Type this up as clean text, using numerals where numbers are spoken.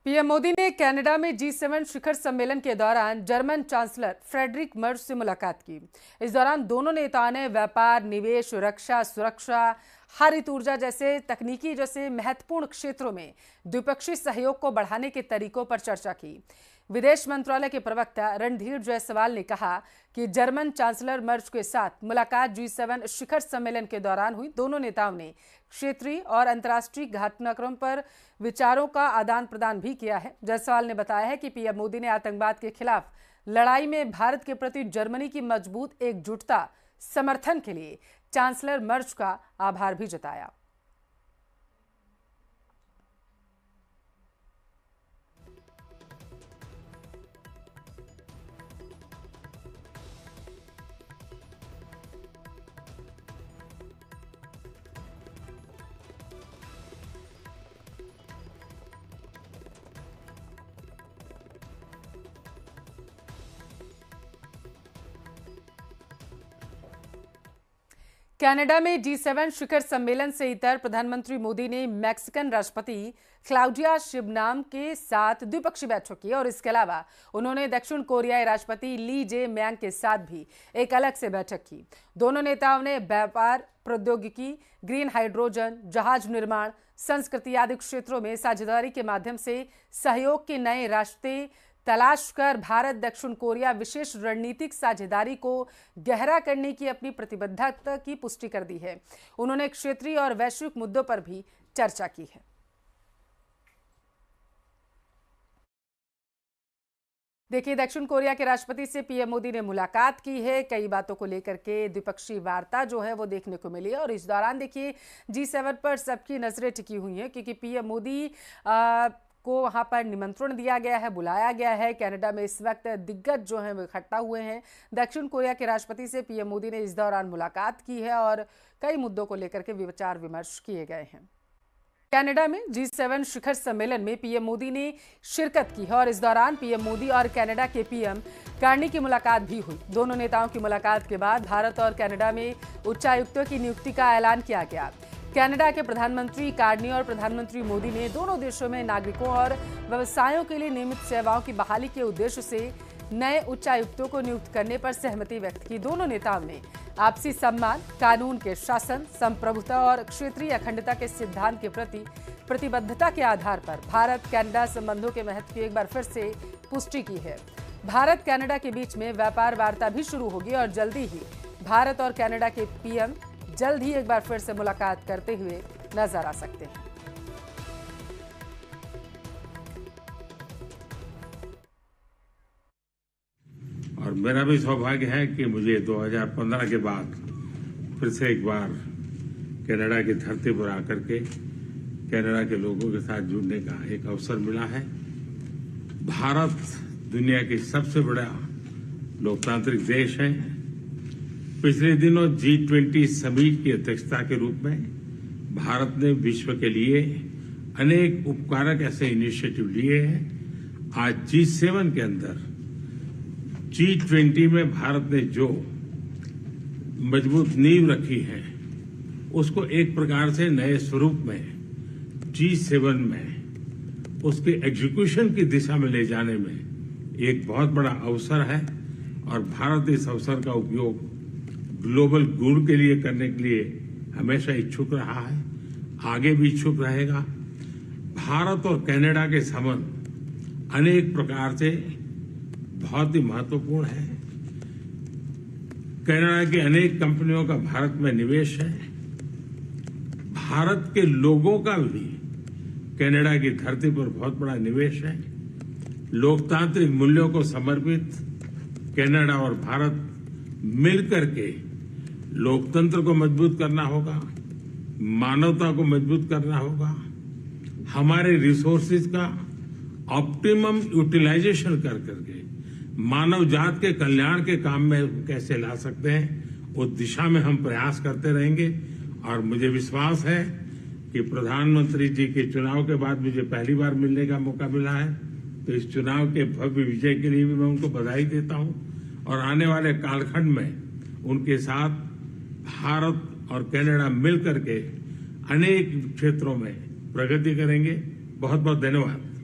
PM Modi ने Canada में G7 शिखर सम्मेलन के दौरान जर्मन चांसलर फ्रेडरिक मर्ज से मुलाकात की। इस दौरान दोनों नेताओं ने व्यापार, निवेश, सुरक्षा, हरित ऊर्जा जैसे महत्वपूर्ण क्षेत्रों में द्विपक्षीय सहयोग को बढ़ाने के तरीकों पर चर्चा की। विदेश मंत्रालय के प्रवक्ता रणधीर जायसवाल ने कहा कि जर्मन चांसलर मर्ज के साथ मुलाकात G7 शिखर सम्मेलन के दौरान हुई। दोनों नेताओं ने क्षेत्रीय और अंतर्राष्ट्रीय घटनाक्रम पर विचारों का आदान प्रदान भी किया है। जायसवाल ने बताया है कि पीएम मोदी ने आतंकवाद के खिलाफ लड़ाई में भारत के प्रति जर्मनी की मजबूत एकजुटता समर्थन के लिए चांसलर मर्ज का आभार भी जताया। कनाडा में G7 शिखर सम्मेलन से इतर प्रधानमंत्री मोदी ने मैक्सिकन राष्ट्रपति क्लाउडिया शिनबाम के साथ द्विपक्षीय बैठक की और इसके अलावा उन्होंने दक्षिण कोरियाई राष्ट्रपति ली जे मियांग के साथ भी एक अलग से बैठक की। दोनों नेताओं ने व्यापार, प्रौद्योगिकी, ग्रीन हाइड्रोजन, जहाज निर्माण, संस्कृति आदि क्षेत्रों में साझेदारी के माध्यम से सहयोग के नए रास्ते तलाश कर भारत दक्षिण कोरिया विशेष रणनीतिक साझेदारी को गहरा करने की अपनी प्रतिबद्धता की पुष्टि कर दी है। उन्होंने क्षेत्रीय और वैश्विक मुद्दों पर भी चर्चा की है। देखिए, दक्षिण कोरिया के राष्ट्रपति से पीएम मोदी ने मुलाकात की है। कई बातों को लेकर के द्विपक्षीय वार्ता जो है वो देखने को मिली है और इस दौरान देखिए G7 पर सबकी नजरें टिकी हुई हैं क्योंकि पीएम मोदी को वहां पर निमंत्रण दिया गया है, बुलाया गया है। कनाडा में इस वक्त दिग्गज जो हैं वो इकट्ठा हुए हैं। दक्षिण कोरिया के राष्ट्रपति से पीएम मोदी ने इस दौरान मुलाकात की है और कई मुद्दों को लेकर के विचार विमर्श किए गए हैं। कनाडा में G7 शिखर सम्मेलन में पीएम मोदी ने शिरकत की है और इस दौरान पीएम मोदी और कनाडा के पीएम कार्नी की मुलाकात भी हुई। दोनों नेताओं की मुलाकात के बाद भारत और कनाडा में उच्चायुक्तों की नियुक्ति का ऐलान किया गया। कनाडा के प्रधानमंत्री कार्नी और प्रधानमंत्री मोदी ने दोनों देशों में नागरिकों और व्यवसायों के लिए नियमित सेवाओं की बहाली के उद्देश्य से नए उच्चायुक्तों को नियुक्त करने पर सहमति व्यक्त की। दोनों नेताओं ने आपसी सम्मान, कानून के शासन, संप्रभुता और क्षेत्रीय अखंडता के सिद्धांत के प्रति प्रतिबद्धता के आधार पर भारत कनाडा संबंधों के महत्व की एक बार फिर से पुष्टि की है। भारत कनाडा के बीच में व्यापार वार्ता भी शुरू होगी और जल्दी ही भारत और कनाडा के पीएम जल्द ही एक बार फिर से मुलाकात करते हुए नजर आ सकते हैं। और मेरा भी सौभाग्य है कि मुझे 2015 के बाद फिर से एक बार कनाडा की धरती पर आकर के कनाडा के लोगों के साथ जुड़ने का एक अवसर मिला है। भारत दुनिया की सबसे बड़ा लोकतांत्रिक देश है। पिछले दिनों G20 समिट की अध्यक्षता के रूप में भारत ने विश्व के लिए अनेक उपकारक ऐसे इनिशिएटिव लिए हैं। आज G7 के अंदर G20 में भारत ने जो मजबूत नींव रखी है उसको एक प्रकार से नए स्वरूप में G7 में उसके एग्जीक्यूशन की दिशा में ले जाने में एक बहुत बड़ा अवसर है और भारत इस अवसर का उपयोग ग्लोबल गुड के लिए करने के लिए हमेशा इच्छुक रहा है, आगे भी इच्छुक रहेगा। भारत और कनाडा के संबंध अनेक प्रकार से बहुत ही महत्वपूर्ण है। कनाडा की अनेक कंपनियों का भारत में निवेश है। भारत के लोगों का भी कनाडा की धरती पर बहुत बड़ा निवेश है। लोकतांत्रिक मूल्यों को समर्पित कनाडा और भारत मिलकर के लोकतंत्र को मजबूत करना होगा, मानवता को मजबूत करना होगा, हमारे रिसोर्सेज का ऑप्टिमम यूटिलाइजेशन कर करके मानव जात के कल्याण के काम में कैसे ला सकते हैं उस दिशा में हम प्रयास करते रहेंगे। और मुझे विश्वास है कि प्रधानमंत्री जी के चुनाव के बाद मुझे पहली बार मिलने का मौका मिला है, तो इस चुनाव के भव्य विजय के लिए भी मैं उनको बधाई देता हूं और आने वाले कालखंड में उनके साथ भारत और कनाडा मिलकर के अनेक क्षेत्रों में प्रगति करेंगे। बहुत बहुत धन्यवाद।